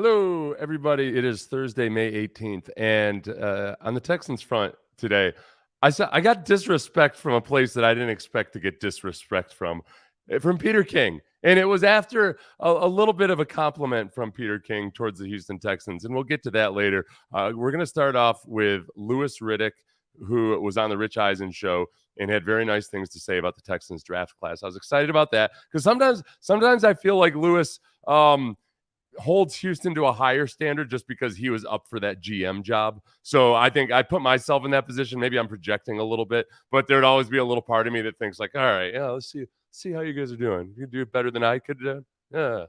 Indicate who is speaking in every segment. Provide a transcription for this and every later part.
Speaker 1: Hello, everybody. It is Thursday, May 18th. And on the Texans front today, I got disrespect from a place that I didn't expect to get disrespect from Peter King. And it was after a little bit of a compliment from Peter King towards the Houston Texans. And we'll get to that later. We're going to start off with Louis Riddick, who was on the Rich Eisen show and had very nice things to say about the Texans draft class. I was excited about that because sometimes I feel like Louis holds Houston to a higher standard just because he was up for that GM job. So I think I put myself in that position. Maybe I'm projecting a little bit, but there'd always be a little part of me that thinks like, all right, yeah, let's see how you guys are doing. You do it better than I could do. Yeah.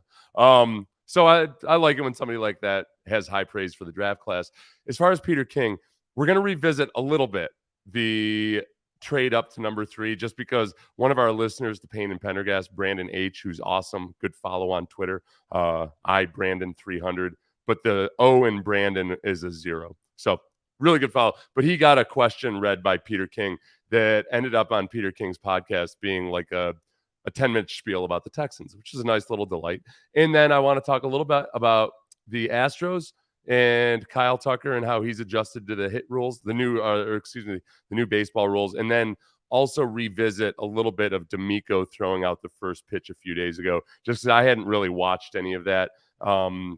Speaker 1: So I like it when somebody like that has high praise for the draft class. As far as Peter King, we're going to revisit a little bit the trade up to number 3, just because one of our listeners, the Payne and Pendergast, Brandon H., who's awesome, good follow on Twitter, Brandon 300, but the O in Brandon is a 0. So really good follow. But he got a question read by Peter King that ended up on Peter King's podcast being like a 10-minute spiel about the Texans, which is a nice little delight. And then I want to talk a little bit about the Astros and Kyle Tucker and how he's adjusted to the hit rules, the new baseball rules, and then also revisit a little bit of DeMeco throwing out the first pitch a few days ago, just because I hadn't really watched any of that, and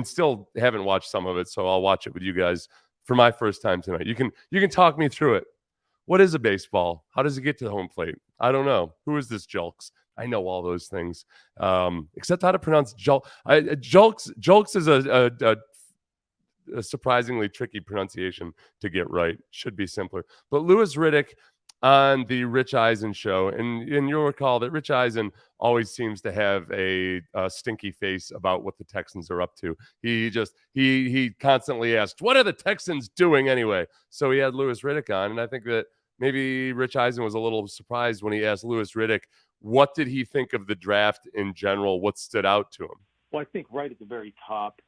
Speaker 1: still haven't watched some of it, so I'll watch it with you guys for my first time tonight. You can talk me through it. What is a baseball? How does it get to the home plate? I don't know. Who is this Julks? I know all those things, except how to pronounce Julks. Julks is a surprisingly tricky pronunciation to get right. Should be simpler. But Louis Riddick on the Rich Eisen show, and you'll recall that Rich Eisen always seems to have a stinky face about what the Texans are up to. He constantly asked, "What are the Texans doing anyway?" So he had Louis Riddick on, and I think that maybe Rich Eisen was a little surprised when he asked Louis Riddick, what did he think of the draft in general? What stood out to him?
Speaker 2: Well, I think right at the very top,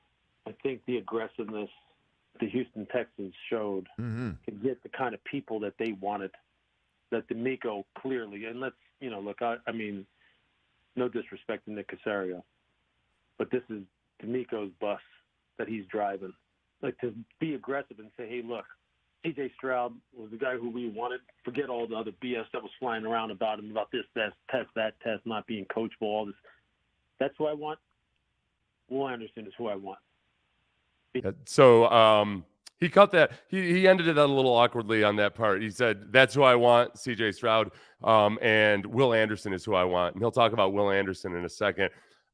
Speaker 2: I think the aggressiveness the Houston Texans showed to get the kind of people that they wanted, that DeMeco clearly, and let's, look, I mean, no disrespect to Nick Caserio, but this is DeMeco's bus that he's driving. Like, to be aggressive and say, hey, look, C.J. Stroud was the guy who we wanted. Forget all the other BS that was flying around about him, about this test, that test, not being coachable, all this. That's who I want. Will Anderson is who I want.
Speaker 1: So he cut that. He ended it a little awkwardly on that part. He said, that's who I want, C.J. Stroud, and Will Anderson is who I want. And he'll talk about Will Anderson in a second.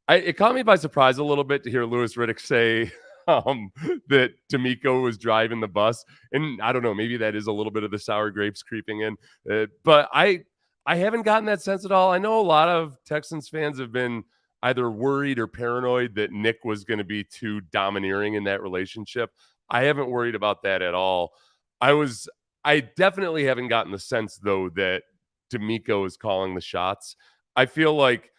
Speaker 1: It caught me by surprise a little bit to hear Louis Riddick say that DeMeco was driving the bus. And I don't know, maybe that is a little bit of the sour grapes creeping in. But I haven't gotten that sense at all. I know a lot of Texans fans have been either worried or paranoid that Nick was going to be too domineering in that relationship. I haven't worried about that at all. I definitely haven't gotten the sense, though, that DeMeco is calling the shots. I feel like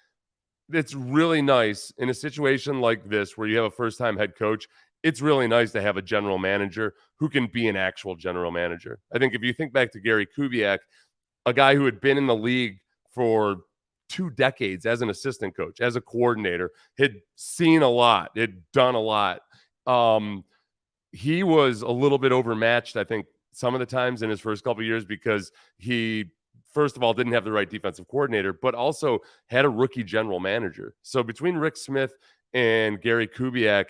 Speaker 1: it's really nice in a situation like this where you have a first-time head coach. It's really nice to have a general manager who can be an actual general manager. I think if you think back to Gary Kubiak, a guy who had been in the league for 2 decades as an assistant coach, as a coordinator, had seen a lot, had done a lot. He was a little bit overmatched, I think, some of the times in his first couple of years because he, first of all, didn't have the right defensive coordinator, but also had a rookie general manager. So between Rick Smith and Gary Kubiak,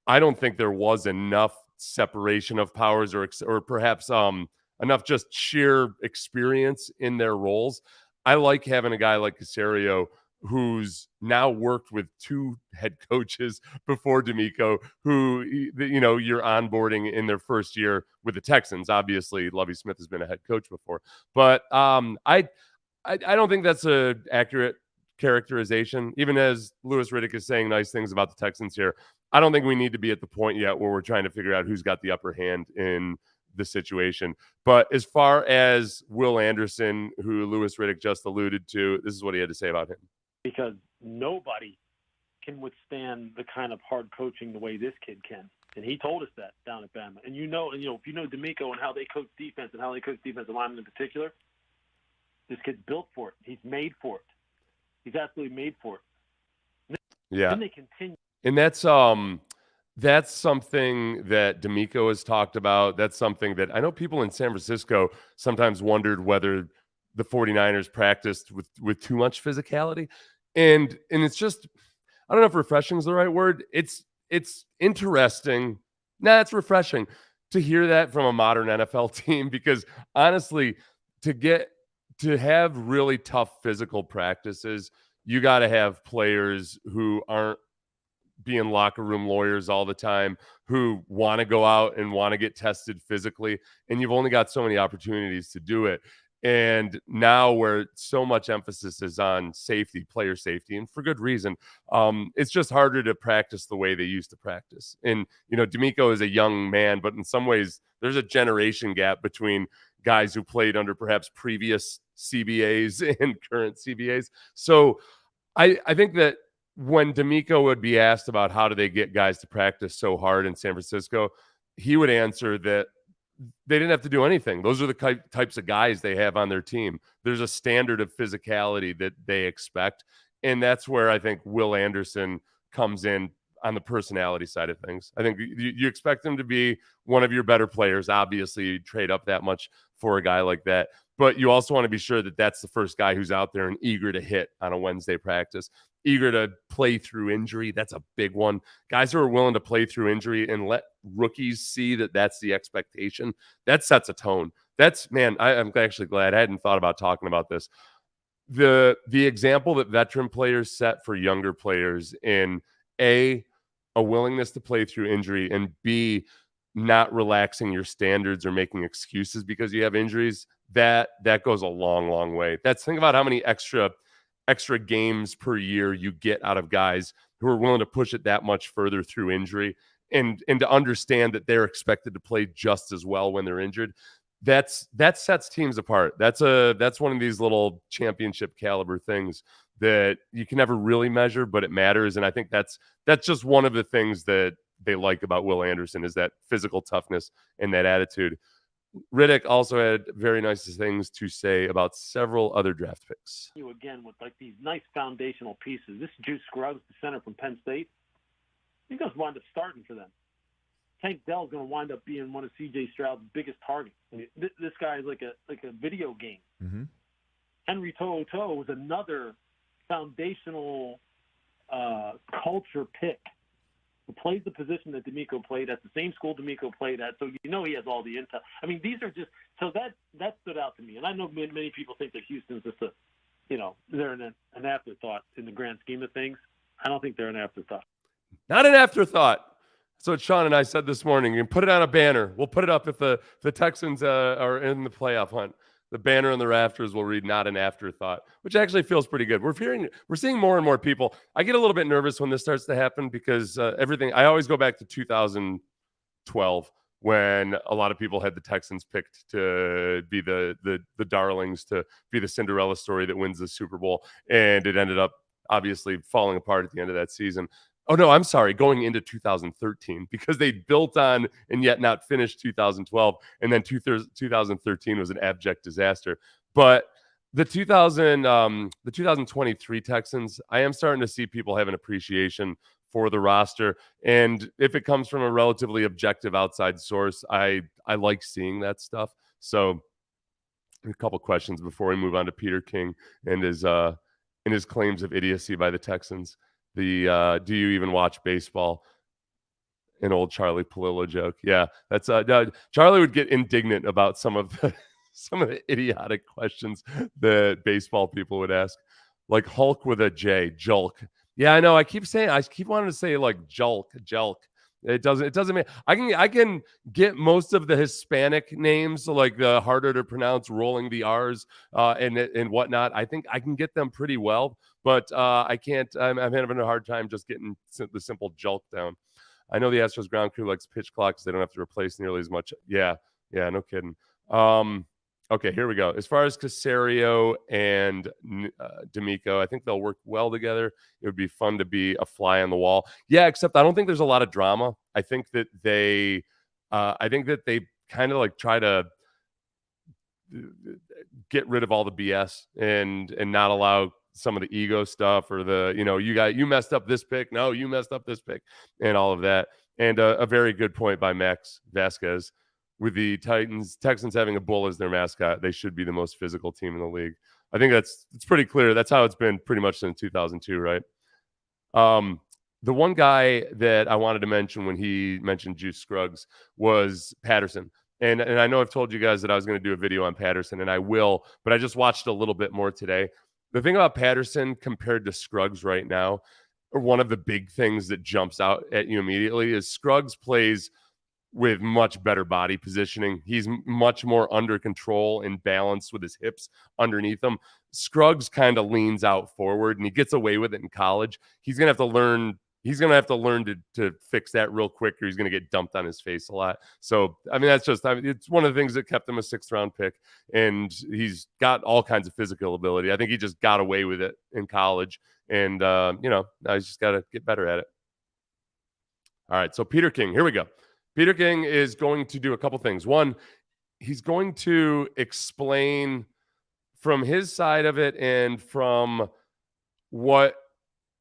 Speaker 1: I don't think there was enough separation of powers or perhaps enough just sheer experience in their roles. I like having a guy like Caserio who's now worked with 2 head coaches before DeMeco, who, you're onboarding in their first year with the Texans. Obviously, Lovie Smith has been a head coach before. But I don't think that's an accurate characterization. Even as Louis Riddick is saying nice things about the Texans here, I don't think we need to be at the point yet where we're trying to figure out who's got the upper hand in the situation. But as far as Will Anderson, who Louis Riddick just alluded to, this is what he had to say about him.
Speaker 2: Because nobody can withstand the kind of hard coaching the way this kid can. And he told us that down at Bama. And if you know DeMeco and how they coach defense and how they coach defensive linemen in particular, this kid's built for it. He's made for it. He's absolutely made for it.
Speaker 1: Yeah.
Speaker 2: Then they continue.
Speaker 1: And that's that's something that DeMeco has talked about. That's something that I know people in San Francisco sometimes wondered whether the 49ers practiced with too much physicality. And it's just, I don't know if refreshing is the right word. It's interesting. Nah, it's refreshing to hear that from a modern NFL team, because honestly, to have really tough physical practices, you got to have players who aren't being locker room lawyers all the time, who want to go out and want to get tested physically. And you've only got so many opportunities to do it. And now, where so much emphasis is on safety, player safety, and for good reason, it's just harder to practice the way they used to practice. And, DeMeco is a young man, but in some ways, there's a generation gap between guys who played under perhaps previous CBAs and current CBAs. So I think that when DeMeco would be asked about how do they get guys to practice so hard in San Francisco, he would answer that they didn't have to do anything. Those are the types of guys they have on their team. There's a standard of physicality that they expect. And that's where I think Will Anderson comes in on the personality side of things. I think you expect him to be one of your better players. Obviously, you trade up that much for a guy like that. But you also want to be sure that that's the first guy who's out there and eager to hit on a Wednesday practice, eager to play through injury. That's a big one. Guys who are willing to play through injury and let rookies see that that's the expectation, that sets a tone. I'm actually glad I hadn't thought about talking about this. The example that veteran players set for younger players in a willingness to play through injury, and B, not relaxing your standards or making excuses because you have injuries, that goes a long, long way. Think about how many extra games per year you get out of guys who are willing to push it that much further through injury, and to understand that they're expected to play just as well when they're injured. That sets teams apart. That's one of these little championship caliber things that you can never really measure, but it matters. And I think that's just one of the things that they like about Will Anderson, is that physical toughness and that attitude. Riddick also had very nice things to say about several other draft picks.
Speaker 2: You again with like these nice foundational pieces. This Juice Scruggs, the center from Penn State, he's going to wind up starting for them. Tank Dell's going to wind up being one of C.J. Stroud's biggest targets. I mean, this guy is like a video game.
Speaker 3: Mm-hmm.
Speaker 2: Henry To'oTo'o was another foundational culture pick who plays the position that DeMeco played at, the same school DeMeco played at, so he has all the intel. I mean, these are just – so that stood out to me. And I know many people think that Houston's just they're an afterthought in the grand scheme of things. I don't think they're an afterthought.
Speaker 1: Not an afterthought. That's what Sean and I said this morning. You can put it on a banner. We'll put it up if the Texans are in the playoff hunt. The banner on the rafters will read "not an afterthought," which actually feels pretty good. We're seeing more and more people. I get a little bit nervous when this starts to happen because everything. I always go back to 2012 when a lot of people had the Texans picked to be the darlings, to be the Cinderella story that wins the Super Bowl, and it ended up obviously falling apart at the end of that season. Oh, no, I'm sorry, going into 2013, because they built on and yet not finished 2012, and then 2013 was an abject disaster. But the 2023 Texans, I am starting to see people have an appreciation for the roster, and if it comes from a relatively objective outside source, I like seeing that stuff. So a couple questions before we move on to Peter King and his claims of idiocy by the Texans. Do you even watch baseball? An old Charlie Palillo joke. Yeah, that's Charlie would get indignant about some of the idiotic questions that baseball people would ask, like Hulk with a J, Julk. Yeah, I know. I keep wanting to say like Julk. It doesn't mean I can get most of the Hispanic names, like the harder to pronounce, rolling the R's and whatnot. I think I can get them pretty well, but I can't. I'm having a hard time just getting the simple Julk down. I know the Astros ground crew likes pitch clocks. They don't have to replace nearly as much. Yeah, no kidding. Okay, here we go. As far as Caserio and DeMeco, I think they'll work well together. It would be fun to be a fly on the wall. Yeah, except I don't think there's a lot of drama. I think that they kind of like try to get rid of all the BS and not allow some of the ego stuff or the, you messed up this pick. No, you messed up this pick and all of that. And a very good point by Max Vasquez. With the Texans having a bull as their mascot, they should be the most physical team in the league. I think it's pretty clear. That's how it's been pretty much since 2002, right? The one guy that I wanted to mention when he mentioned Juice Scruggs was Patterson. And I know I've told you guys that I was going to do a video on Patterson, and I will, but I just watched a little bit more today. The thing about Patterson compared to Scruggs right now, or one of the big things that jumps out at you immediately, is Scruggs plays with much better body positioning. He's much more under control and balanced with his hips underneath him. Scruggs kind of leans out forward, and he gets away with it in college. He's going to have to learn. He's going to have to learn to fix that real quick, or he's going to get dumped on his face a lot. So, it's one of the things that kept him a 6th-round pick, and he's got all kinds of physical ability. I think he just got away with it in college, and, now he's just got to get better at it. All right, so Peter King, here we go. Peter King is going to do a couple things. One, he's going to explain from his side of it and from what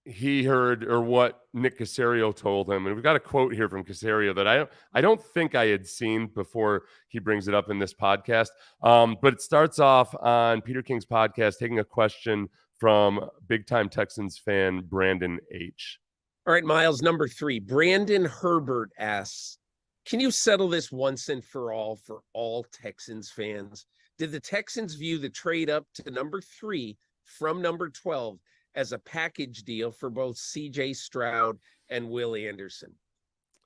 Speaker 1: he heard or what Nick Caserio told him. And we've got a quote here from Caserio that I don't think I had seen before he brings it up in this podcast. But it starts off on Peter King's podcast, taking a question from big-time Texans fan Brandon H.
Speaker 3: All right, Miles, number 3. Brandon Herbert asks, can you settle this once and for all Texans fans? Did the Texans view the trade up to number 3 from number 12 as a package deal for both C.J. Stroud and Will Anderson?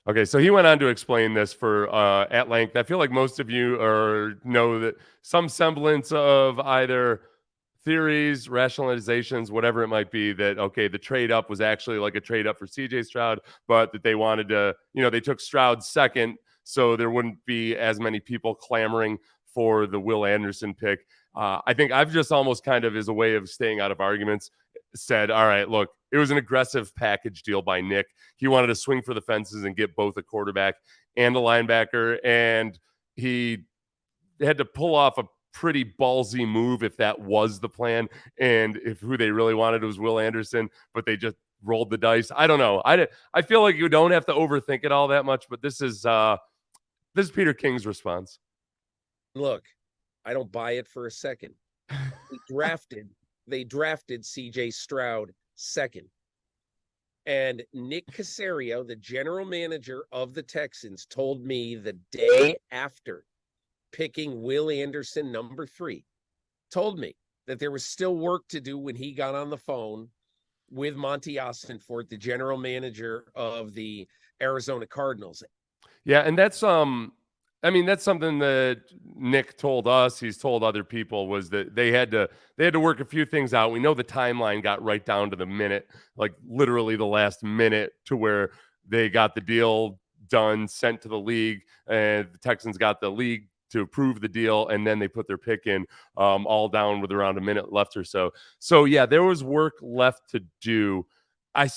Speaker 1: Okay, so he went on to explain this for at length. I feel like most of you know that some semblance of either theories, rationalizations, whatever it might be, that, okay, the trade up was actually like a trade up for C.J. Stroud, but that they wanted to, they took Stroud second, so there wouldn't be as many people clamoring for the Will Anderson pick. I think I've just almost kind of, as a way of staying out of arguments, said, all right, look, it was an aggressive package deal by Nick. He wanted to swing for the fences and get both a quarterback and a linebacker, and he had to pull off a pretty ballsy move if that was the plan, and if who they really wanted was Will Anderson, but they just rolled the dice. I don't know. I feel like you don't have to overthink it all that much, but this is Peter King's response.
Speaker 3: Look, I don't buy it for a second. They drafted C.J. Stroud second. And Nick Caserio, the general manager of the Texans, told me the day after picking Will Anderson number 3, told me that there was still work to do when he got on the phone with Monty Ossenfort, the general manager of the Arizona Cardinals.
Speaker 1: Yeah, and that's that's something that Nick told us, he's told other people, was that they had to work a few things out. We know the timeline got right down to the minute, like literally the last minute, to where they got the deal done, sent to the league, and the Texans got the league to approve the deal, and then they put their pick in, all down with around a minute left or so. So yeah, there was work left to do. I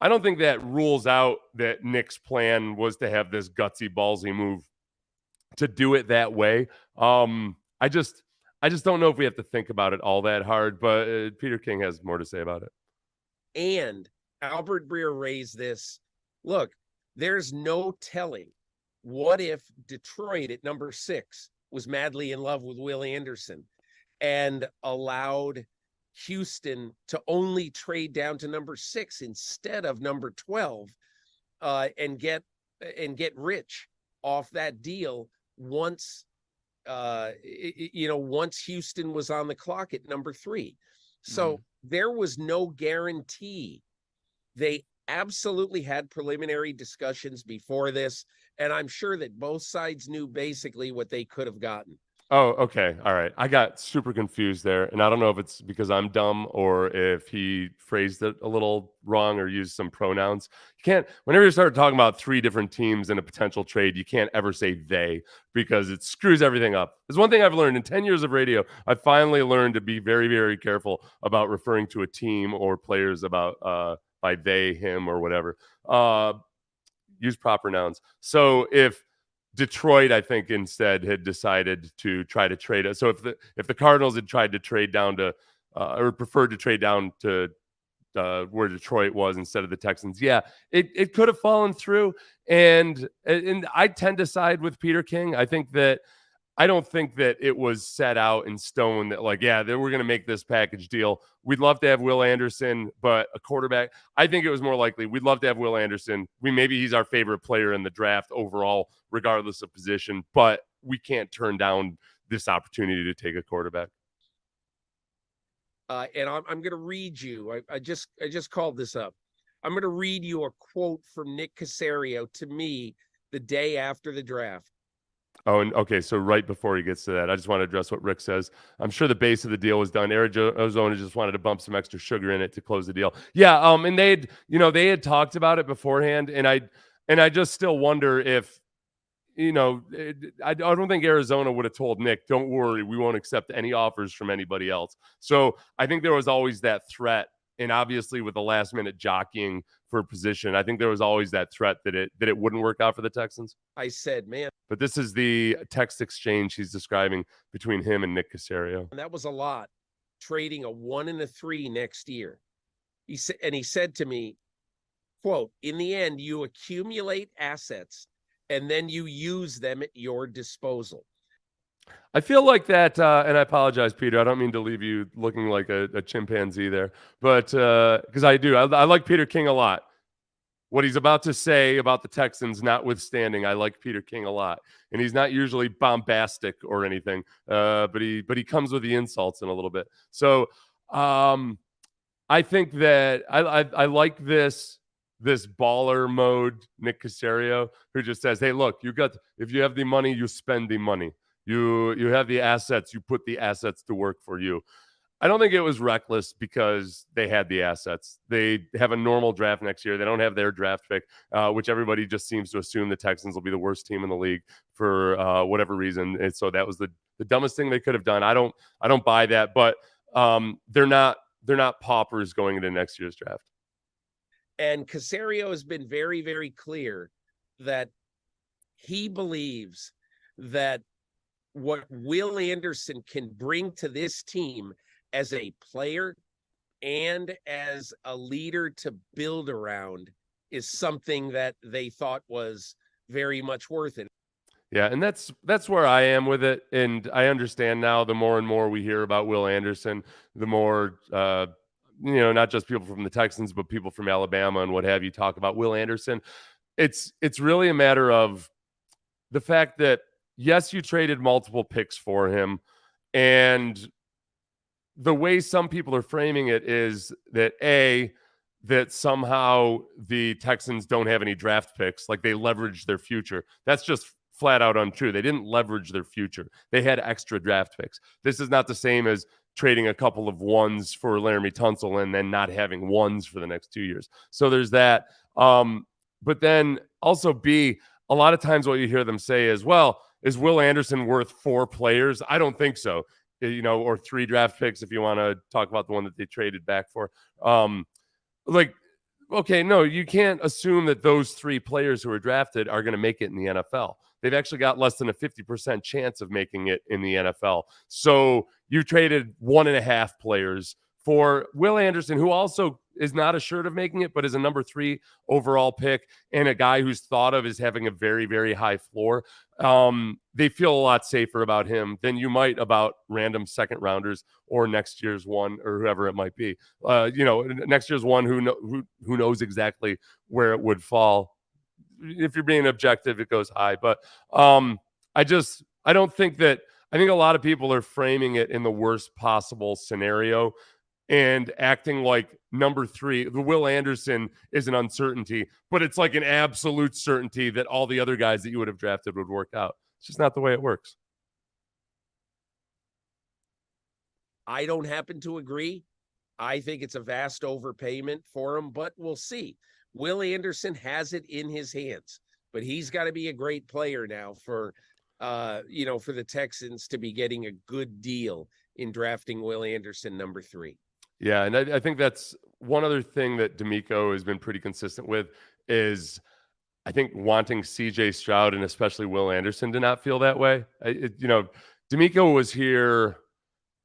Speaker 1: don't think that rules out that Nick's plan was to have this gutsy, ballsy move to do it that way. I just don't know if we have to think about it all that hard, but Peter King has more to say about it.
Speaker 3: And Albert Breer raised this. Look, there's no telling. What if Detroit at number 6 was madly in love with Will Anderson and allowed Houston to only trade down to number 6 instead of number 12, and get rich off that deal once Houston was on the clock at number 3. So there was no guarantee. They absolutely had preliminary discussions before this, and I'm sure that both sides knew basically what they could have gotten.
Speaker 1: Oh, okay. All right. I got super confused there, and I don't know if it's because I'm dumb or if he phrased it a little wrong or used some pronouns. You can't, whenever you start talking about 3 different teams in a potential trade, you can't ever say they, because it screws everything up. There's one thing I've learned in 10 years of radio. I finally learned to be very, very careful about referring to a team or players by they, him, or whatever. Use proper nouns. So if Detroit, I think, instead had decided to try to trade it. So if the Cardinals had tried to trade down to or preferred to trade down to where Detroit was instead of the Texans. Yeah, it could have fallen through. And I tend to side with Peter King. I don't think that it was set out in stone that, like, yeah, we're going to make this package deal. We'd love to have Will Anderson, but a quarterback. I think it was more likely we'd love to have Will Anderson. Maybe he's our favorite player in the draft overall, regardless of position, but we can't turn down this opportunity to take a quarterback.
Speaker 3: And I'm going to read you. I just called this up. I'm going to read you a quote from Nick Caserio to me the day after the draft.
Speaker 1: Oh, and okay, so right before he gets to that, I just want to address what Rick says. I'm sure the base of the deal was done. Arizona just wanted to bump some extra sugar in it to close the deal. Yeah, and they had talked about it beforehand, and I just still wonder if, I don't think Arizona would have told Nick, don't worry, we won't accept any offers from anybody else. So I think there was always that threat. And obviously with the last minute jockeying for a position, I think there was always that threat that it wouldn't work out for the Texans.
Speaker 3: I said, man.
Speaker 1: But this is the text exchange he's describing between him and Nick Caserio.
Speaker 3: And that was a lot. Trading a 1 and a 3 next year. He said to me, quote, in the end, you accumulate assets and then you use them at your disposal.
Speaker 1: I feel like that, and I apologize, Peter. I don't mean to leave you looking like a chimpanzee there, but because I do. I like Peter King a lot. What he's about to say about the Texans notwithstanding, I like Peter King a lot. And he's not usually bombastic or anything, but he comes with the insults in a little bit. So I think that I like this baller mode Nick Caserio, who just says, hey, look, if you have the money, you spend the money. You have the assets, you put the assets to work for you. I don't think it was reckless because they had the assets. They have a normal draft next year. They don't have their draft pick, which everybody just seems to assume the Texans will be the worst team in the league for whatever reason. And so that was the dumbest thing they could have done. I don't buy that, but they're not paupers going into next year's draft.
Speaker 3: And Caserio has been very, very clear that he believes that what Will Anderson can bring to this team as a player and as a leader to build around is something that they thought was very much worth it.
Speaker 1: Yeah, and that's where I am with it. And I understand now the more and more we hear about Will Anderson, the more not just people from the Texans, but people from Alabama and what have you talk about Will Anderson. It's really a matter of the fact that, yes, you traded multiple picks for him. And the way some people are framing it is that, that somehow the Texans don't have any draft picks, like they leveraged their future. That's just flat out untrue. They didn't leverage their future. They had extra draft picks. This is not the same as trading a couple of ones for Laramie Tunsil and then not having ones for the next 2 years. So there's that. But then also B, a lot of times what you hear them say is, well, is Will Anderson worth 4 players? I don't think so. Or 3 draft picks if you want to talk about the one that they traded back for. Okay, no, you can't assume that those 3 players who were drafted are going to make it in the NFL. They've actually got less than a 50% chance of making it in the NFL. So you traded 1.5 players for Will Anderson, who also is not assured of making it, but is a number 3 overall pick and a guy who's thought of as having a very, very high floor. They feel a lot safer about him than you might about random second rounders or next year's one or whoever it might be. Next year's one who knows exactly where it would fall. If you're being objective, it goes high. But I think a lot of people are framing it in the worst possible scenario and acting like number 3, the Will Anderson is an uncertainty, but it's like an absolute certainty that all the other guys that you would have drafted would work out. It's just not the way it works.
Speaker 3: I don't happen to agree. I think it's a vast overpayment for him, but we'll see. Will Anderson has it in his hands, but he's got to be a great player now for the Texans to be getting a good deal in drafting Will Anderson number 3.
Speaker 1: Yeah, and I think that's one other thing that DeMeco has been pretty consistent with is I think wanting CJ Stroud and especially Will Anderson to not feel that way. DeMeco was here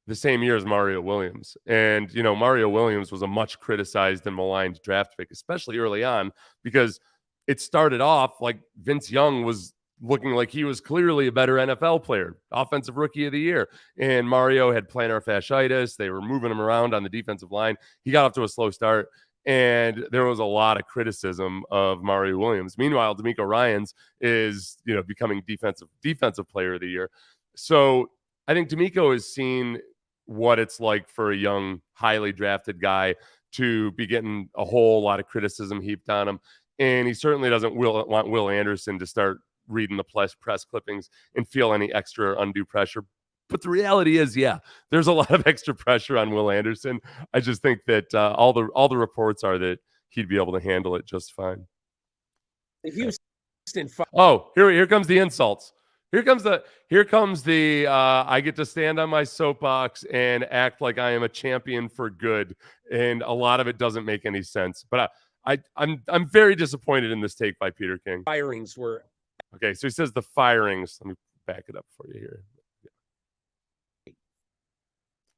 Speaker 1: the same year as Mario Williams. And, Mario Williams was a much criticized and maligned draft pick, especially early on, because it started off like Vince Young was looking like he was clearly a better NFL player, offensive rookie of the year. And Mario had plantar fasciitis. They were moving him around on the defensive line. He got off to a slow start, and there was a lot of criticism of Mario Williams. Meanwhile, DeMeco Ryans is, becoming defensive player of the year. So I think DeMeco has seen what it's like for a young, highly drafted guy to be getting a whole lot of criticism heaped on him. And he certainly doesn't want Will Anderson to start reading the press clippings and feel any extra undue pressure. But the reality is, yeah, there's a lot of extra pressure on Will Anderson. I just think that all the reports are that he'd be able to handle it just fine. Oh, here comes the insults. Here comes the I get to stand on my soapbox and act like I am a champion for good, and a lot of it doesn't make any sense. But I'm very disappointed in this take by Peter King.
Speaker 3: Firings were
Speaker 1: okay. So he says the firings. Let me back it up for you here.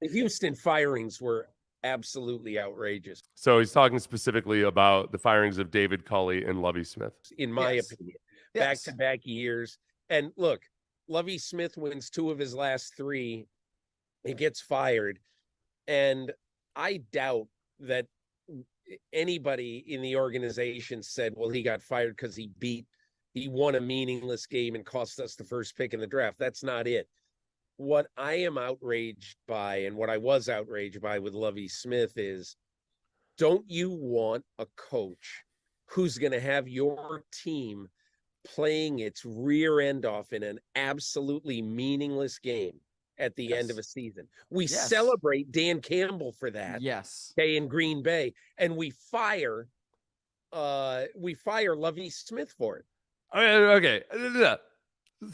Speaker 3: The Houston firings were absolutely outrageous.
Speaker 1: So he's talking specifically about the firings of David Culley and Lovie Smith.
Speaker 3: In my opinion, back-to-back years. And look, Lovie Smith wins 2 of his last 3. He gets fired. And I doubt that anybody in the organization said, well, he got fired because he won a meaningless game and cost us the first pick in the draft. That's not it. What I am outraged by, and what I was outraged by with Lovie Smith, is, don't you want a coach who's going to have your team playing its rear end off in an absolutely meaningless game at the end of a season? We celebrate Dan Campbell for that.
Speaker 4: Yes.
Speaker 3: Okay, in Green Bay, and we fire Lovie Smith for it.
Speaker 1: Okay.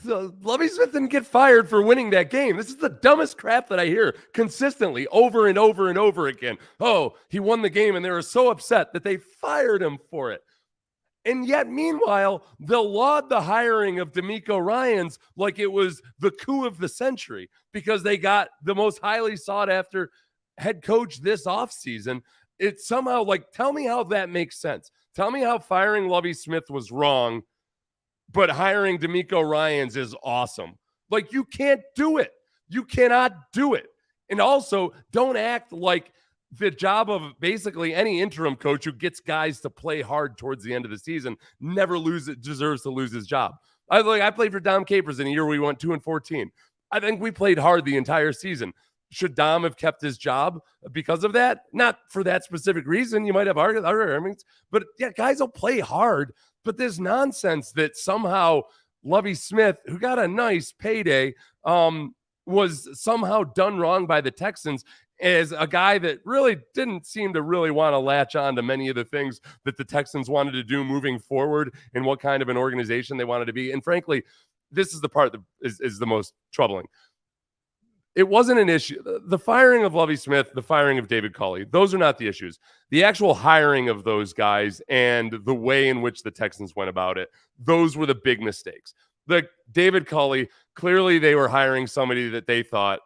Speaker 1: So Lovie Smith didn't get fired for winning that game. This is the dumbest crap that I hear consistently over and over and over again. Oh, he won the game, and they were so upset that they fired him for it. And yet, meanwhile, they'll laud the hiring of DeMeco Ryans like it was the coup of the century because they got the most highly sought-after head coach this offseason. It's somehow like, tell me how that makes sense. Tell me how firing Lovie Smith was wrong, but hiring DeMeco Ryans is awesome. Like, you can't do it. You cannot do it. And also, don't act like the job of basically any interim coach who gets guys to play hard towards the end of the season deserves to lose his job. I played for Dom Capers in a year where we went 2-14. I think we played hard the entire season. Should Dom have kept his job because of that? Not for that specific reason. You might have other arguments, but yeah, guys will play hard. But there's nonsense that somehow Lovie Smith, who got a nice payday, was somehow done wrong by the Texans as a guy that really didn't seem to really want to latch on to many of the things that the Texans wanted to do moving forward and what kind of an organization they wanted to be. And frankly, this is the part that is the most troubling. It wasn't an issue. The firing of Lovie Smith, the firing of David Culley, those are not the issues. The actual hiring of those guys and the way in which the Texans went about it, those were the big mistakes. The David Culley, clearly they were hiring somebody that they thought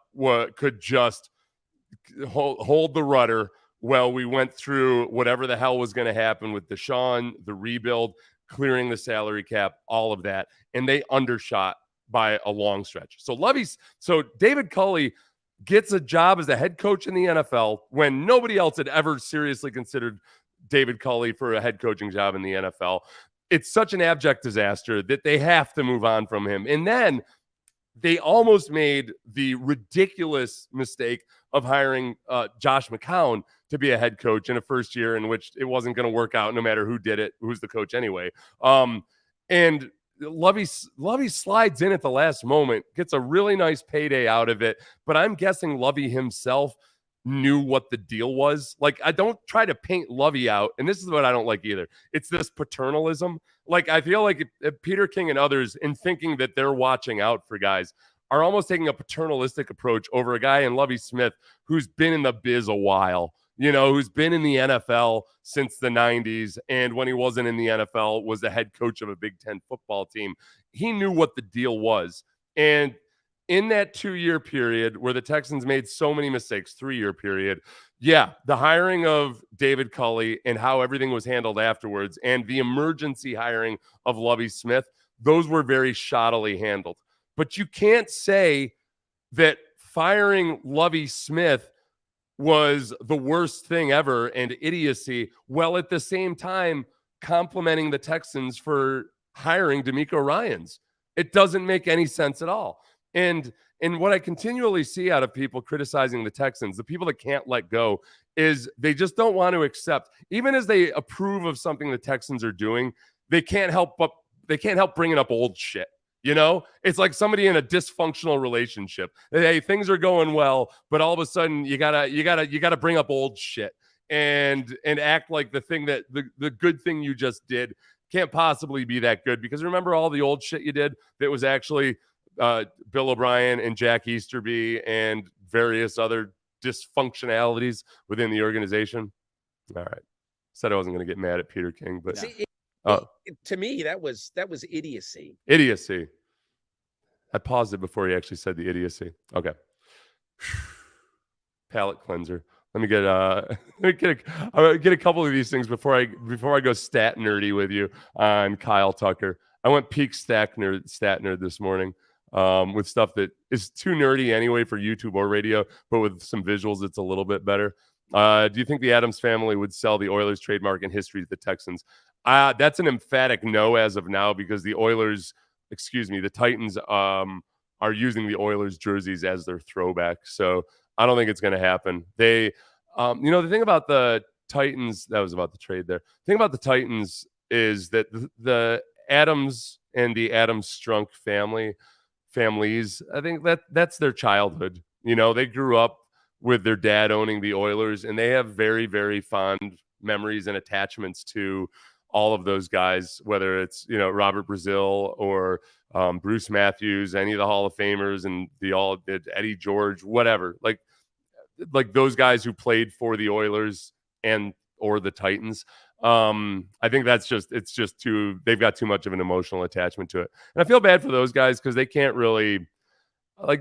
Speaker 1: could just hold the rudder while we went through whatever the hell was going to happen with Deshaun, the rebuild, clearing the salary cap, all of that. And they undershot by a long stretch. So David Culley gets a job as a head coach in the NFL when nobody else had ever seriously considered David Culley for a head coaching job in the NFL. It's such an abject disaster that they have to move on from him. And then they almost made the ridiculous mistake of hiring Josh McCown to be a head coach in a first year in which it wasn't going to work out no matter who did it, who's the coach anyway. And Lovie slides in at the last moment, gets a really nice payday out of it. But I'm guessing Lovie himself knew what the deal was. Like, I don't try to paint Lovie out. And this is what I don't like either. It's this paternalism. Like, I feel like Peter King and others, in thinking that they're watching out for guys, are almost taking a paternalistic approach over a guy in Lovie Smith who's been in the biz a while, who's been in the NFL since the 90s. And when he wasn't in the NFL, was the head coach of a Big Ten football team. He knew what the deal was. And in that 2-year period where the Texans made so many mistakes, 3-year period, yeah, the hiring of David Culley and how everything was handled afterwards, and the emergency hiring of Lovie Smith, those were very shoddily handled. But you can't say that firing Lovie Smith was the worst thing ever and idiocy, while at the same time complimenting the Texans for hiring DeMeco Ryans. It doesn't make any sense at all. And what I continually see out of people criticizing the Texans, the people that can't let go, is they just don't want to accept, even as they approve of something the Texans are doing, they can't help bringing up old shit. You know, it's like somebody in a dysfunctional relationship. Hey, things are going well, but all of a sudden you gotta bring up old shit and act like the thing that the good thing you just did can't possibly be that good, because remember all the old shit you did that was actually Bill O'Brien and Jack Easterby and various other dysfunctionalities within the organization. All right. Said I wasn't going to get mad at Peter King, but
Speaker 3: to me, that was idiocy.
Speaker 1: Idiocy. I paused it before he actually said the idiocy. Okay. Palate cleanser. Let me get a couple of these things before I go stat nerdy with you on Kyle Tucker. I went peak stat nerd this morning with stuff that is too nerdy anyway for YouTube or radio, but with some visuals, it's a little bit better. Do you think the Adams family would sell the Oilers trademark in history to the Texans? That's an emphatic no as of now, because the Titans are using the Oilers jerseys as their throwback. So I don't think it's going to happen. They, the thing about the Titans, that was about the trade there. The thing about the Titans is that the Adams and the Adams-Strunk families, I think that's their childhood. You know, they grew up with their dad owning the Oilers, and they have very, very fond memories and attachments to all of those guys, whether it's, Robert Brazil or Bruce Matthews, any of the Hall of Famers, and Eddie George, whatever, like those guys who played for the Oilers or the Titans. I think they've got too much of an emotional attachment to it. And I feel bad for those guys, because they can't really,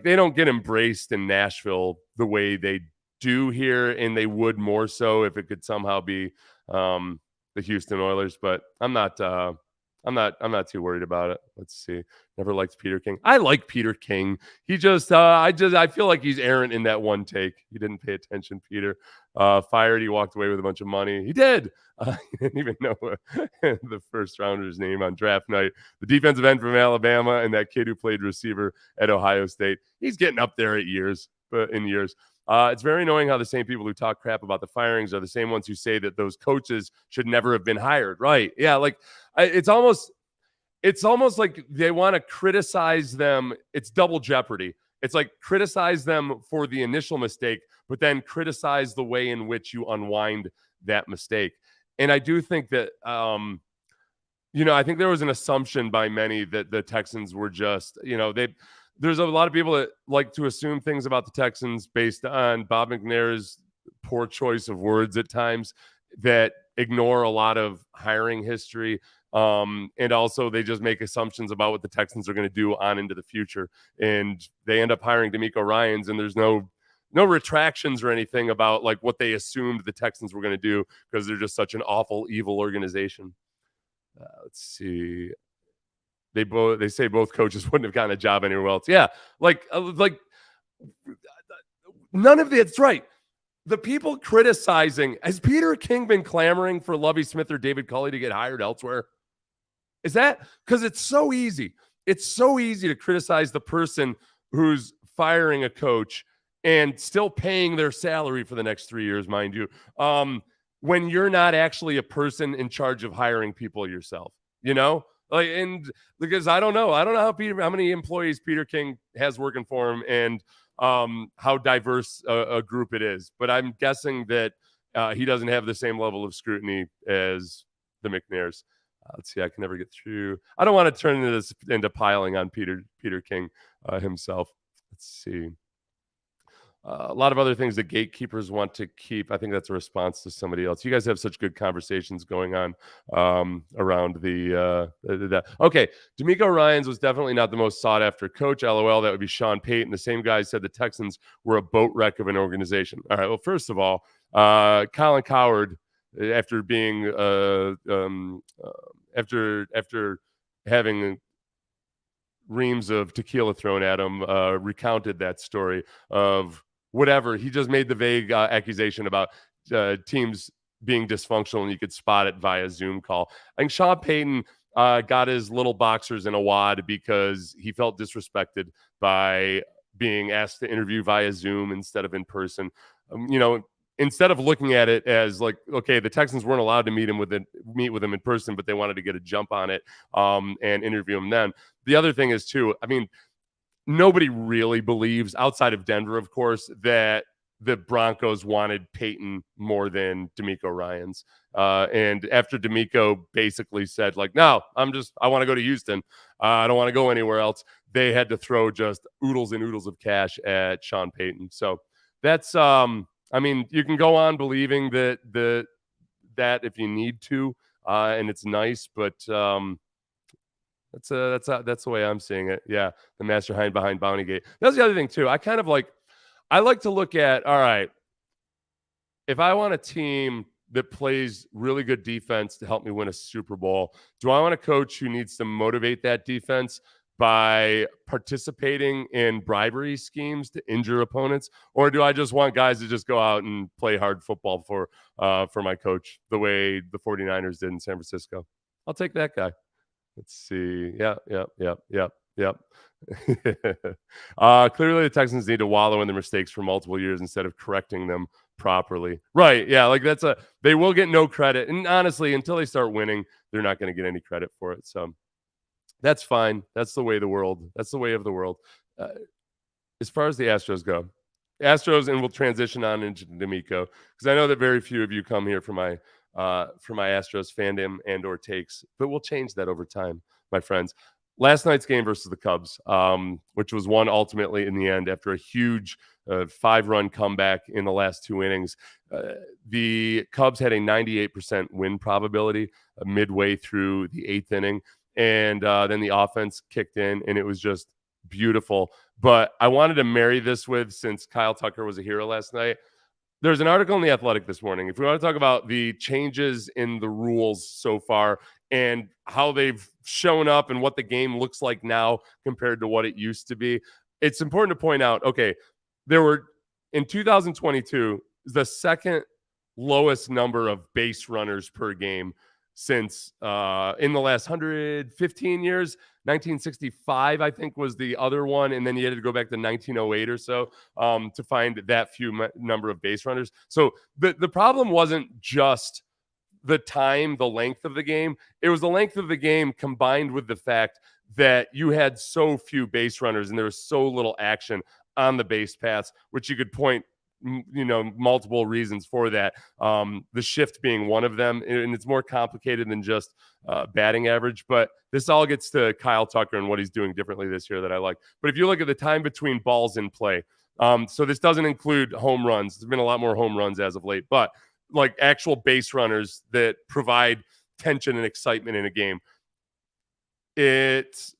Speaker 1: they don't get embraced in Nashville the way they do here, and they would more so if it could somehow be the Houston Oilers. But I'm not too worried about it. Let's see. Never liked Peter King. I like Peter King. He just, I feel like he's errant in that one take. He didn't pay attention, Peter. Fired. He walked away with a bunch of money. He did. He didn't even know the first rounder's name on draft night. The defensive end from Alabama and that kid who played receiver at Ohio State. He's getting up there in years. It's very annoying how the same people who talk crap about the firings are the same ones who say that those coaches should never have been hired. Right. Yeah. It's almost like they want to criticize them. It's double jeopardy. It's like criticize them for the initial mistake, but then criticize the way in which you unwind that mistake. And I do think that, I think there was an assumption by many that the Texans were just, there's a lot of people that like to assume things about the Texans based on Bob McNair's poor choice of words at times, that ignore a lot of hiring history. And also they just make assumptions about what the Texans are going to do on into the future. And they end up hiring DeMeco Ryans, and there's no retractions or anything about like what they assumed the Texans were going to do, because they're just such an awful, evil organization. Let's see. They say both coaches wouldn't have gotten a job anywhere else. Yeah, like none of that's right. The people criticizing, has Peter King been clamoring for Lovie Smith or David Culley to get hired elsewhere? Is that because it's so easy? It's so easy to criticize the person who's firing a coach and still paying their salary for the next 3 years, mind you, when you're not actually a person in charge of hiring people yourself, and because I don't know how many employees Peter King has working for him, and how diverse a group it is. But I'm guessing that he doesn't have the same level of scrutiny as the McNairs. Let's see. I can never get through. I don't want to turn this into piling on Peter King himself. Let's see. a lot of other things that gatekeepers want to keep. I think that's a response to somebody else. You guys have such good conversations going on around the okay. DeMeco Ryans was definitely not the most sought after coach. LOL. That would be Sean Payton. The same guy said the Texans were a boat wreck of an organization. All right. Well, first of all, Colin Cowherd, after being after having reams of tequila thrown at him, recounted that story of whatever. He just made the vague accusation about teams being dysfunctional and you could spot it via Zoom call. I think Sean Payton got his little boxers in a wad because he felt disrespected by being asked to interview via Zoom instead of in person. Instead of looking at it as like, okay, the Texans weren't allowed to meet with him in person, but they wanted to get a jump on it and interview him then. The other thing is too, I mean, nobody really believes, outside of Denver, of course, that the Broncos wanted Peyton more than DeMeco Ryans. And after DeMeco basically said, like, no, I want to go to Houston. I don't want to go anywhere else. They had to throw just oodles and oodles of cash at Sean Payton. So that's, I mean, you can go on believing that if you need to, and it's nice, but that's the way I'm seeing it. Yeah, the mastermind behind Bountygate. That's the other thing too. I like to look at, all right, if I want a team that plays really good defense to help me win a Super Bowl, do I want a coach who needs to motivate that defense by participating in bribery schemes to injure opponents, or do I just want guys to just go out and play hard football for my coach the way the 49ers did in San Francisco? I'll take that guy. Let's see. Yep. Clearly the Texans need to wallow in their mistakes for multiple years instead of correcting them properly. Right. Yeah. Like they will get no credit. And honestly, until they start winning, they're not going to get any credit for it. So that's fine. That's the way of the world. As far as the Astros go, and we'll transition on into DeMeco, because I know that very few of you come here for my Astros fandom and or takes, but we'll change that over time, my friends. Last night's game versus the Cubs, which was won ultimately in the end after a huge 5-run comeback in the last 2 innings. The Cubs had a 98% win probability midway through the 8th inning. And then the offense kicked in, and it was just beautiful. But I wanted to marry this with, since Kyle Tucker was a hero last night, there's an article in The Athletic this morning. If we want to talk about the changes in the rules so far and how they've shown up and what the game looks like now compared to what it used to be, it's important to point out, okay, there were, in 2022, the second lowest number of base runners per game since in the last 115 years. 1965, I think, was the other one, and then you had to go back to 1908 or so to find that few number of base runners. So the problem wasn't just the length of the game. It was the length of the game combined with the fact that you had so few base runners and there was so little action on the base paths, which you could point multiple reasons for that. The shift being one of them, and it's more complicated than just batting average. But this all gets to Kyle Tucker and what he's doing differently this year that I like. But if you look at the time between balls in play, so this doesn't include home runs. There's been a lot more home runs as of late, but like actual base runners that provide tension and excitement in a game. It's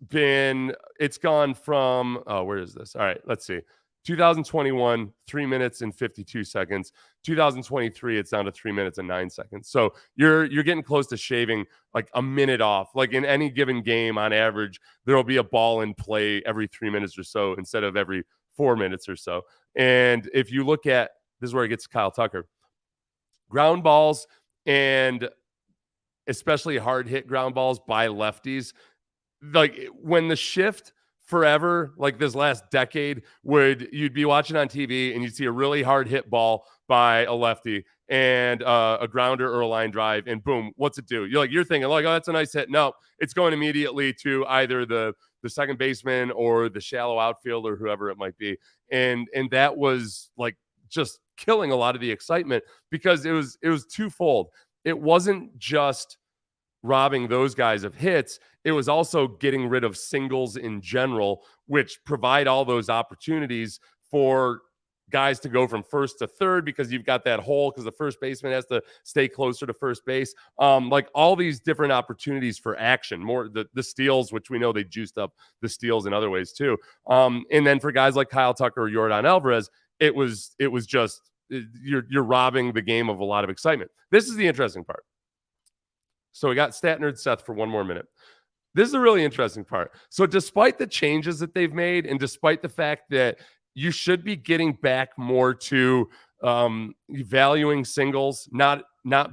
Speaker 1: gone from, where is this? All right, let's see. 2021, 3 minutes and 52 seconds. 2023, it's down to 3 minutes and 9 seconds. So you're getting close to shaving like a minute off. Like in any given game, on average, there will be a ball in play every 3 minutes or so instead of every 4 minutes or so. And if you look at, this is where it gets to Kyle Tucker, ground balls, and especially hard hit ground balls by lefties, like when the shift forever, like this last decade, you'd be watching on TV and you'd see a really hard hit ball by a lefty and a grounder or a line drive, and boom, what's it do? You're thinking like, oh, that's a nice hit. No, it's going immediately to either the second baseman or the shallow outfield or whoever it might be. And that was like just killing a lot of the excitement, because it was twofold. It wasn't just robbing those guys of hits, it was also getting rid of singles in general, which provide all those opportunities for guys to go from first to third because you've got that hole because the first baseman has to stay closer to first base. Like all these different opportunities for action, more the steals, which we know they juiced up the steals in other ways too. And then for guys like Kyle Tucker or Yordan Alvarez, it was just you're robbing the game of a lot of excitement. This is the interesting part. So we got Stat Nerd Seth for one more minute. This is the really interesting part. So despite the changes that they've made, and despite the fact that you should be getting back more to valuing singles, not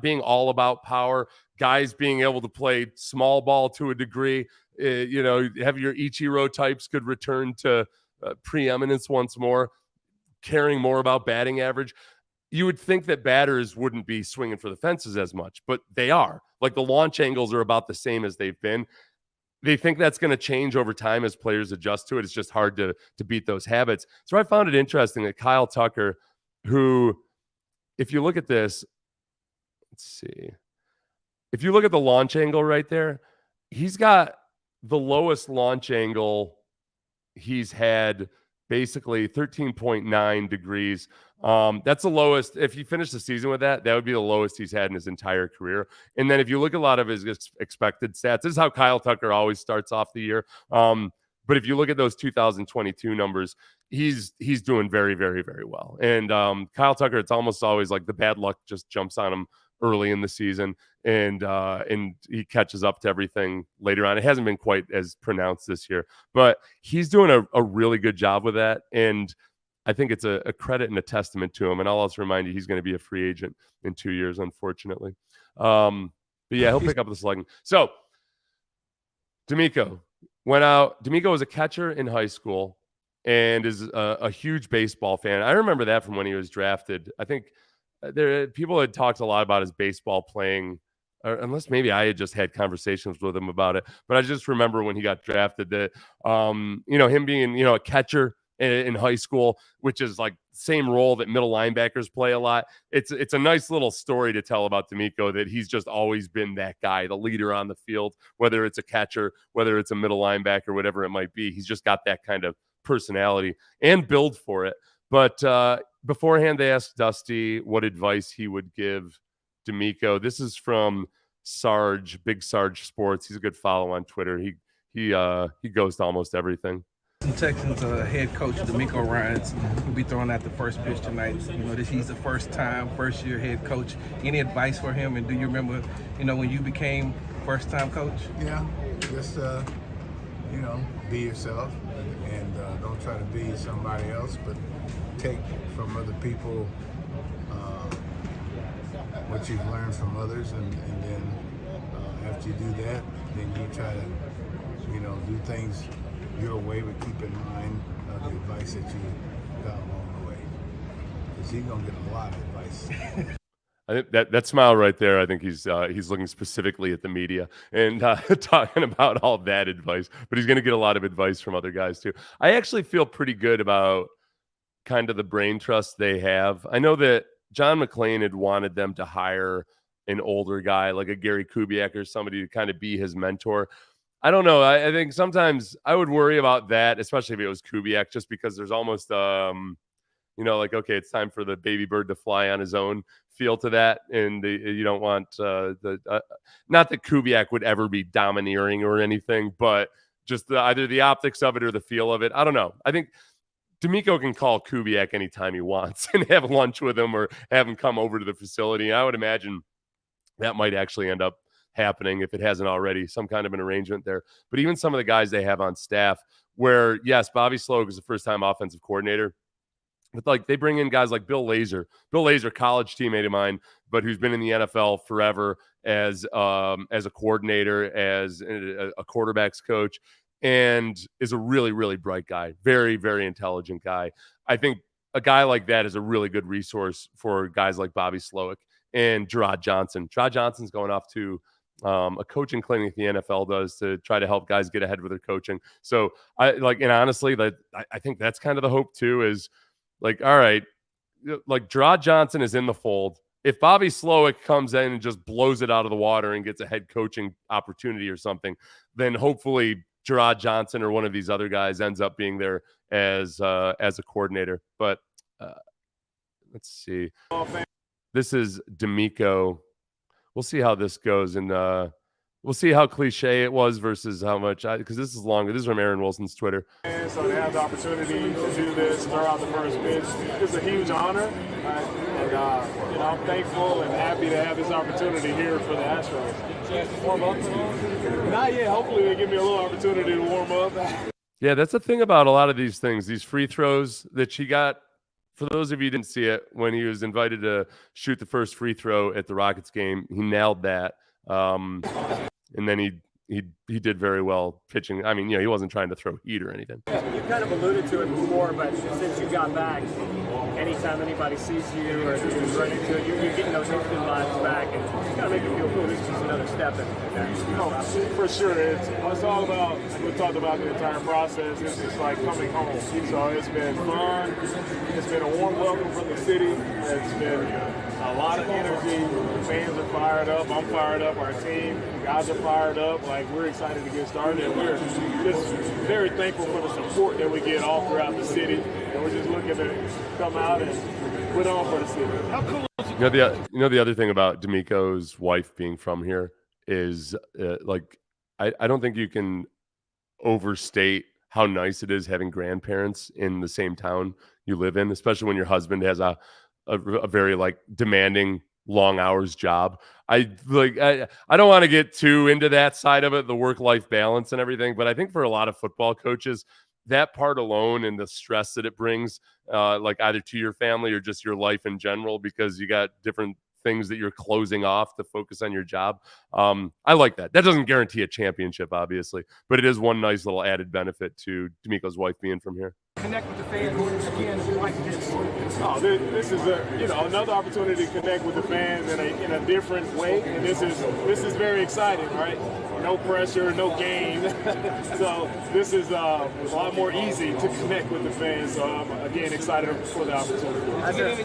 Speaker 1: being all about power, guys being able to play small ball to a degree, have your Ichiro types could return to preeminence once more, caring more about batting average. You would think that batters wouldn't be swinging for the fences as much, but they are. Like the launch angles are about the same as they've been. They think that's going to change over time as players adjust to it. It's just hard to beat those habits. So I found it interesting that Kyle Tucker, who, if you look at this, let's see. If you look at the launch angle right there, he's got the lowest launch angle he's had, basically 13.9 degrees. That's the lowest. If you finish the season with that would be the lowest he's had in his entire career. And then if you look at a lot of his expected stats, this is how Kyle Tucker always starts off the year. But if you look at those 2022 numbers, he's doing very, very, very well. And Kyle Tucker, it's almost always like the bad luck just jumps on him early in the season, and he catches up to everything later on. It hasn't been quite as pronounced this year, but he's doing a really good job with that. And I think it's a credit and a testament to him. And I'll also remind you, he's going to be a free agent in 2 years, unfortunately. But yeah, he'll pick up the slugging. So DeMeco went out. DeMeco was a catcher in high school and is a huge baseball fan. I remember that from when he was drafted. I think people had talked a lot about his baseball playing, unless maybe I had just had conversations with him about it. But I just remember when he got drafted that, him being, a catcher in high school, which is like same role that middle linebackers play a lot. It's a nice little story to tell about DeMeco, that he's just always been that guy, the leader on the field, whether it's a catcher, whether it's a middle linebacker, whatever it might be. He's just got that kind of personality and build for it. But beforehand, they asked Dusty what advice he would give DeMeco. This is from Sarge, Big Sarge Sports. He's a good follow on Twitter. He goes to almost everything.
Speaker 4: Texans head coach DeMeco Ryans will be throwing out the first pitch tonight. He's the first year head coach. Any advice for him? And do you remember, when you became first time coach?
Speaker 5: Yeah, just be yourself and don't try to be somebody else, but take from other people what you've learned from others, and then after you do that, then you try to do things your way, but keep in mind the advice that you got along the way, because you're gonna get a lot of advice.
Speaker 1: I think that smile right there, I think he's looking specifically at the media and talking about all that advice, but he's going to get a lot of advice from other guys too. I actually feel pretty good about kind of the brain trust they have. I know that John McClain had wanted them to hire an older guy like a Gary Kubiak or somebody to kind of be his mentor. I don't know. I think sometimes I would worry about that, especially if it was Kubiak, just because there's almost, like, okay, it's time for the baby bird to fly on his own feel to that. And you don't want not that Kubiak would ever be domineering or anything, but just either the optics of it or the feel of it. I don't know. I think DeMeco can call Kubiak anytime he wants and have lunch with him or have him come over to the facility. I would imagine that might actually end up happening if it hasn't already, some kind of an arrangement there. But even some of the guys they have on staff where, yes, Bobby Sloak is the first-time offensive coordinator, but like they bring in guys like Bill Lazor, college teammate of mine, but who's been in the NFL forever as a coordinator, as a quarterback's coach, and is a really, really bright guy, very, very intelligent guy. I think a guy like that is a really good resource for guys like Bobby Sloak and Gerard Johnson. Gerard Johnson's going off to a coaching clinic the NFL does to try to help guys get ahead with their coaching. So honestly, I think that's kind of the hope too, is like, all right, like Gerard Johnson is in the fold. If Bobby Sloak comes in and just blows it out of the water and gets a head coaching opportunity or something, then hopefully Gerard Johnson or one of these other guys ends up being there as a coordinator. But let's see. This is DeMeco. We'll see how this goes, and we'll see how cliche it was versus how much, because this is longer. This is from Aaron Wilson's Twitter.
Speaker 6: And so to have the opportunity to do this, throw out the first pitch, it's a huge honor. And I'm thankful and happy to have this opportunity here for the Astros. Chance to warm up? Not yet. Hopefully they give me a little opportunity to warm up.
Speaker 1: Yeah, that's the thing about a lot of these things. These free throws that she got, for those of you who didn't see it, when he was invited to shoot the first free throw at the Rockets game, he nailed that. And then he did very well pitching. I mean, he wasn't trying to throw heat or anything.
Speaker 7: You kind of alluded to it before, but since you got back, anytime anybody sees you or is running into it, you're getting those instant vibes back, and it's kind of make you feel cool. This is just another step in that.
Speaker 6: For sure. It's all about, we talked about the entire process. It's just like coming home. So it's been fun. It's been a warm welcome from the city. It's been a lot of energy. The fans are fired up. I'm fired up. Our team, guys are fired up. Like, we're excited to get started. And we're just very thankful for the support that we get all throughout the city. And we're just looking to come out and put on for the city. How cool is it?
Speaker 1: The other thing about DeMeco's wife being from here is I don't think you can overstate how nice it is having grandparents in the same town you live in, especially when your husband has a very demanding long hours job. I don't want to get too into that side of it, the work-life balance and everything, but I think for a lot of football coaches, that part alone and the stress that it brings, either to your family or just your life in general, because you got different things that you're closing off to focus on your job. I like that. That doesn't guarantee a championship, obviously, but it is one nice little added benefit to DeMeco's wife being from here.
Speaker 7: Connect with the fans again like this.
Speaker 6: Oh, this is another opportunity to connect with the fans in a different way, and this is very exciting, right? No pressure, no game. So this is a lot more easy to connect with the fans. So I'm again excited for the opportunity.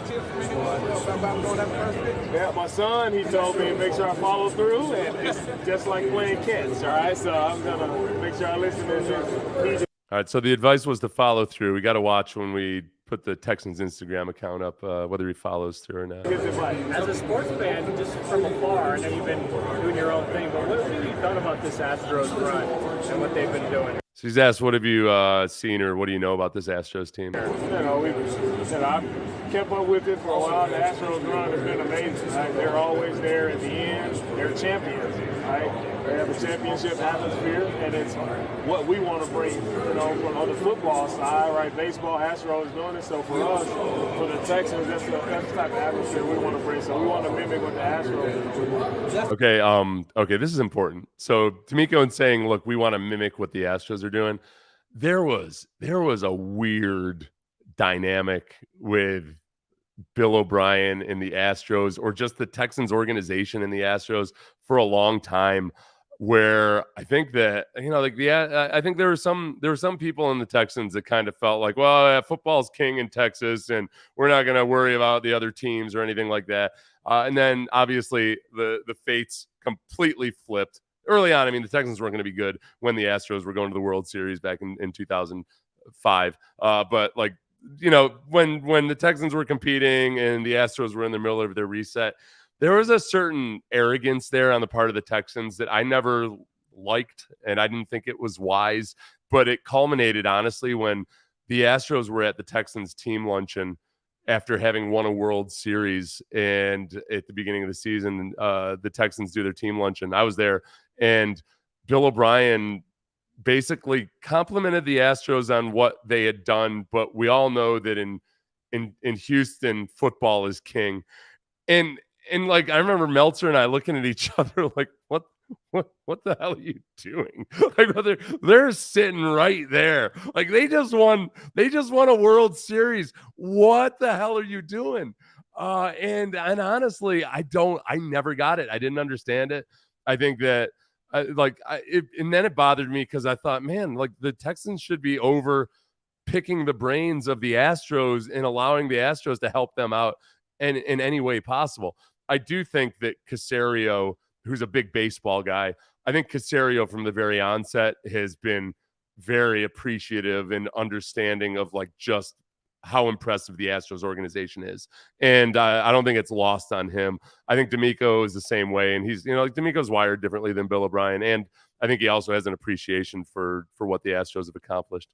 Speaker 6: Yeah, my son, he told me to make sure I follow through, and it's just like playing catch. All right, so I'm gonna make sure I listen to him.
Speaker 1: All right, so the advice was to follow through. We got to watch when we put the Texans Instagram account up, whether he follows through or not.
Speaker 7: As a sports fan, just from afar, I know you've been doing your own thing, but what have you thought about this Astros run and what they've been doing?
Speaker 1: So he's asked, what have you seen or what do you know about this Astros team?
Speaker 6: I've kept up with it for a while. The Astros run has been amazing. Right? They're always there at the end. They're champions. Right? They have a championship atmosphere, and it's what we want to bring, on the football side, right? Baseball, Astros doing it. So for us, for the Texans, that's the type of atmosphere we want to bring. So we want to mimic what the Astros do.
Speaker 1: Okay, this is important. So DeMeco and saying, look, we want to mimic what the Astros are doing. There was a weird dynamic with Bill O'Brien and the Astros, or just the Texans organization and the Astros for a long time, where I think that, I think there were some people in the Texans that kind of felt like, well, football's king in Texas and we're not going to worry about the other teams or anything like that. And then obviously the fates completely flipped early on. I mean, the Texans weren't going to be good when the Astros were going to the World Series back in 2005. But when the Texans were competing and the Astros were in the middle of their reset, there was a certain arrogance there on the part of the Texans that I never liked, and I didn't think it was wise. But it culminated, honestly, when the Astros were at the Texans team luncheon after having won a World Series, and at the beginning of the season, the Texans do their team luncheon. I was there, and Bill O'Brien basically complimented the Astros on what they had done, but we all know that in Houston, football is king. And I remember Meltzer and I looking at each other like, what the hell are you doing? They're sitting right there. Like they just won a World Series. What the hell are you doing? And honestly, I never got it. I didn't understand it. I think that and then it bothered me because I thought, man, the Texans should be over picking the brains of the Astros and allowing the Astros to help them out in any way possible. I do think that Caserio, who's a big baseball guy, I think Caserio from the very onset has been very appreciative and understanding of just how impressive the Astros organization is. And I don't think it's lost on him. I think DeMeco is the same way. And he's, like DeMeco's wired differently than Bill O'Brien. And I think he also has an appreciation for what the Astros have accomplished.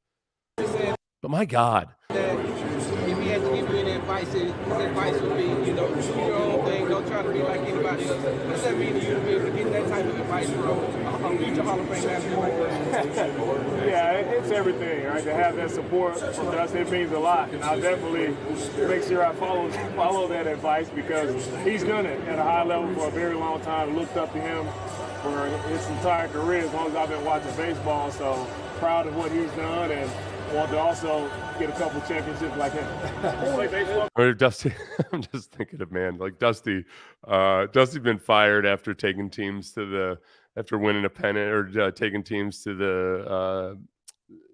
Speaker 1: But my God.
Speaker 4: If he had to give you any advice, his advice would be, do your own thing, don't try to be like anybody else. What does that mean to you to be able to get that type of advice from a future Hall of Fame athlete?
Speaker 6: Yeah, it's everything, right? To have that support from Dusty, it means a lot. And I'll definitely make sure I follow that advice, because he's done it at a high level for a very long time. Looked up to him for his entire career as long as I've been watching baseball. So proud of what he's done, and want to also get a couple championships like him. Play baseball.
Speaker 1: Or Dusty, I'm just thinking of, man, like Dusty's been fired after taking teams after winning a pennant, or taking teams to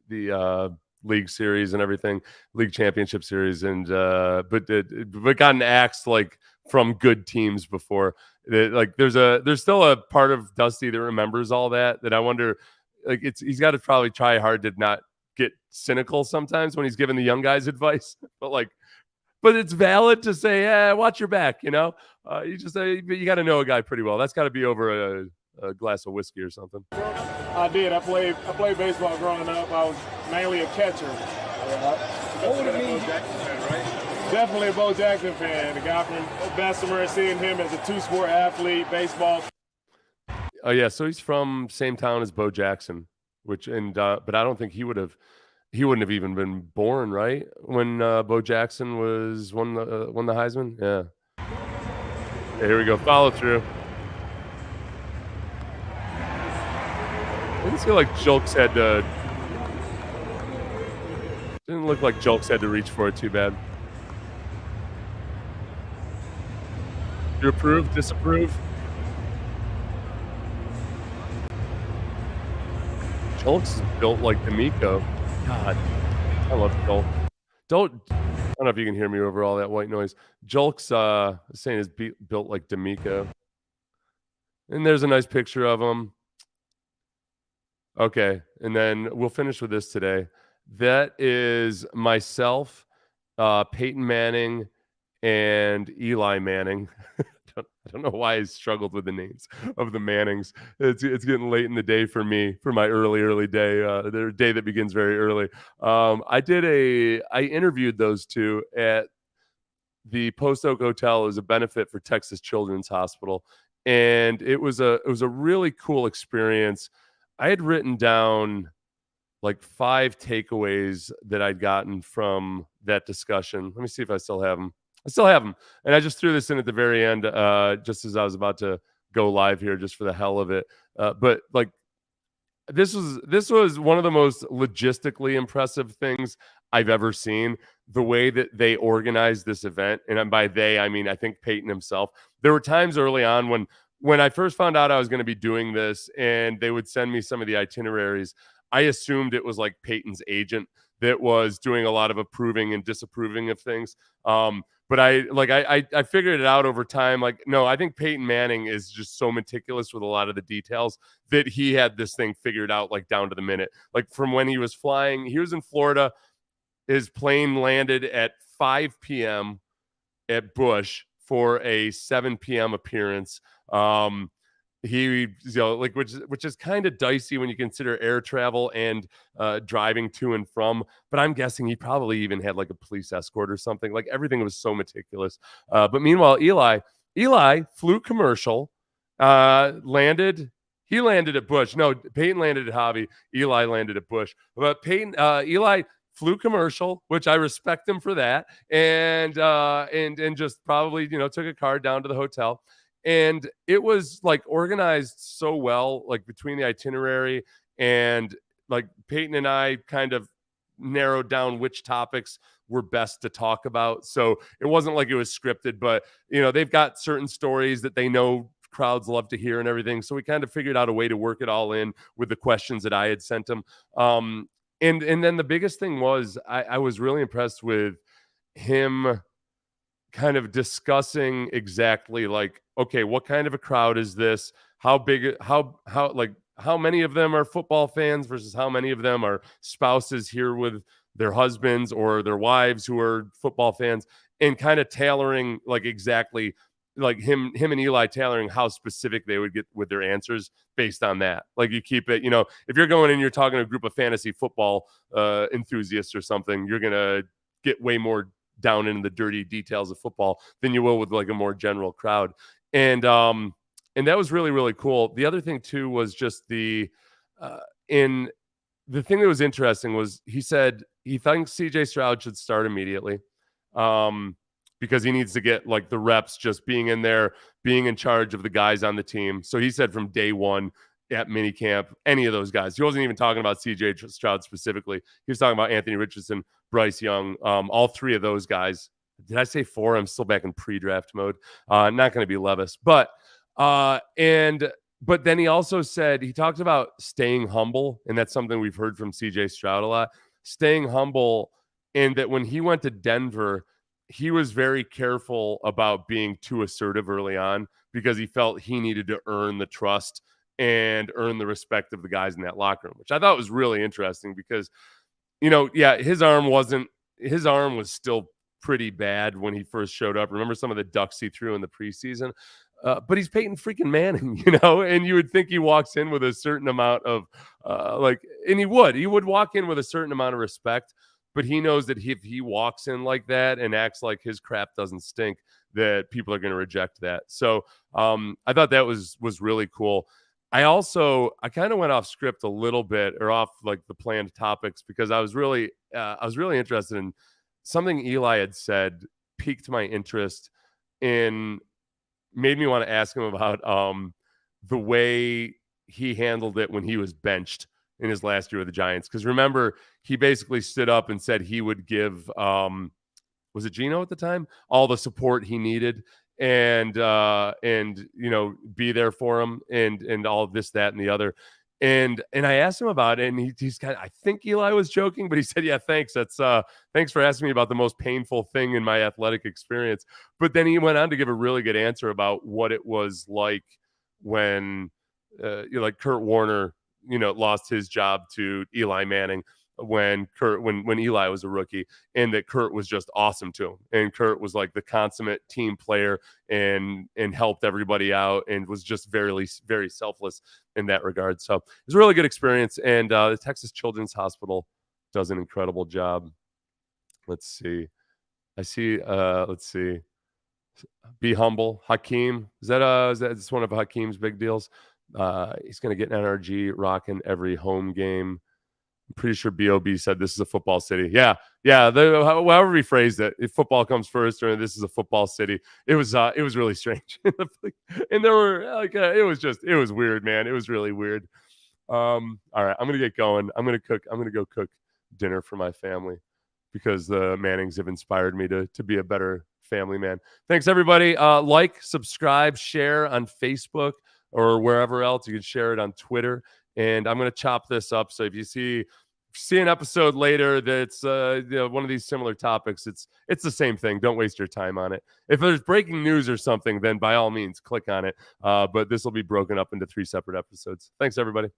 Speaker 1: the league series and everything, league championship series, and but gotten axed like from good teams before. Like there's still a part of Dusty that remembers all that I wonder, like he's got to probably try hard to not get cynical sometimes when he's giving the young guys advice, but it's valid to say, watch your back, you got to know a guy pretty well. That's got to be over a glass of whiskey or something.
Speaker 6: I did. I played baseball growing up. I was mainly a catcher. Definitely a Bo Jackson fan. The guy from Bessemer, seeing him as a two-sport athlete, baseball.
Speaker 1: Oh yeah, so he's from same town as Bo Jackson, but I don't think he wouldn't have even been born, right, when Bo Jackson won the Heisman. Yeah. Here we go, follow through. Didn't feel like Julks had to. Didn't look like Julks had to reach for it too bad. You approve? Disapprove? Julks is built like DeMeco. God, I love Julks. I don't know if you can hear me over all that white noise. Julks saying is built like DeMeco. And there's a nice picture of him. Okay, and then we'll finish with this today. That is myself, Peyton Manning, and Eli Manning. I don't know why I struggled with the names of the Mannings. It's getting late in the day for me, for my early day, the day that begins very early. I interviewed those two at the Post Oak Hotel as a benefit for Texas Children's Hospital, and it was a really cool experience. I had written down like 5 takeaways that I'd gotten from that discussion. Let me see if I still have them. I still have them. And I just threw this in at the very end, just as I was about to go live here, just for the hell of it. But like, this was one of the most logistically impressive things I've ever seen. The way that they organized this event, and by they, I mean, I think Peyton himself. There were times early on when I first found out I was going to be doing this, and they would send me some of the itineraries, I assumed it was like Peyton's agent that was doing a lot of approving and disapproving of things. But I figured it out over time. Like, no, I think Peyton Manning is just so meticulous with a lot of the details that he had this thing figured out like down to the minute. Like from when he was flying, he was in Florida. His plane landed at 5 p.m. at Busch for a 7 p.m. appearance. He, which is kind of dicey when you consider air travel and driving to and from. But I'm guessing he probably even had like a police escort or something. Like everything was so meticulous. But meanwhile, Eli flew commercial, landed. He landed at Busch. No, Peyton landed at Hobby. Eli landed at Busch. But Eli flew commercial, which I respect him for that, and just probably took a car down to the hotel. And it was like organized so well, like between the itinerary and like Peyton and I kind of narrowed down which topics were best to talk about. So it wasn't like it was scripted, but they've got certain stories that they know crowds love to hear and everything. So we kind of figured out a way to work it all in with the questions that I had sent them. And then the biggest thing was I was really impressed with him kind of discussing exactly like, okay, what kind of a crowd is this? How big, how many of them are football fans versus how many of them are spouses here with their husbands or their wives who are football fans, and kind of tailoring like exactly like him and Eli tailoring how specific they would get with their answers based on that. Like you keep it, if you're going and you're talking to a group of fantasy football enthusiasts or something, you're going to get way more down into the dirty details of football than you will with like a more general crowd. And that was really, really cool. The other thing too was just the thing that was interesting was he said he thinks CJ Stroud should start immediately. Because he needs to get like the reps just being in there, being in charge of the guys on the team. So he said from day one at minicamp, any of those guys. He wasn't even talking about CJ Stroud specifically. He was talking about Anthony Richardson, Bryce Young, all three of those guys. Did I say four? I'm still back in pre-draft mode. Not going to be Levis. But then he also said, he talked about staying humble, and that's something we've heard from CJ Stroud a lot. Staying humble, and that when he went to Denver, he was very careful about being too assertive early on because he felt he needed to earn the trust and earn the respect of the guys in that locker room, which I thought was really interesting because, his arm was still pretty bad when he first showed up. Remember some of the ducks he threw in the preseason? But he's Peyton freaking Manning, and you would think he walks in with a certain amount of and he would walk in with a certain amount of respect. But he knows that if he walks in like that and acts like his crap doesn't stink, that people are going to reject that. So I thought that was really cool. I kind of went off script a little bit or off like the planned topics because I was really interested in something Eli had said, piqued my interest in, made me want to ask him about the way he handled it when he was benched in his last year with the Giants. Because remember, he basically stood up and said he would give, was it Geno at the time, all the support he needed and be there for him and all of this, that, and the other. And I asked him about it, and he's kind of, I think Eli was joking, but he said, yeah, thanks. That's thanks for asking me about the most painful thing in my athletic experience. But then he went on to give a really good answer about what it was like when Kurt Warner, lost his job to Eli Manning when Eli was a rookie, and that Kurt was just awesome to him. And Kurt was like the consummate team player and helped everybody out and was just very, very selfless in that regard. So it was a really good experience. And the Texas Children's Hospital does an incredible job. Let's see. Let's see. Be humble. Hakeem. Is that one of Hakeem's big deals? He's going to get an NRG rocking every home game. I'm pretty sure B.O.B. said this is a football city. Yeah. However we phrased it, if football comes first or this is a football city, it was really strange. And there were it was weird, man. It was really weird. All right, I'm going to get going. I'm going to go cook dinner for my family because the Mannings have inspired me to be a better family man. Thanks, everybody. Like, subscribe, share on Facebook or wherever else. You can share it on Twitter. And I'm going to chop this up. So if you see an episode later that's one of these similar topics, it's the same thing. Don't waste your time on it. If there's breaking news or something, then by all means, click on it. But this will be broken up into 3 separate episodes. Thanks, everybody.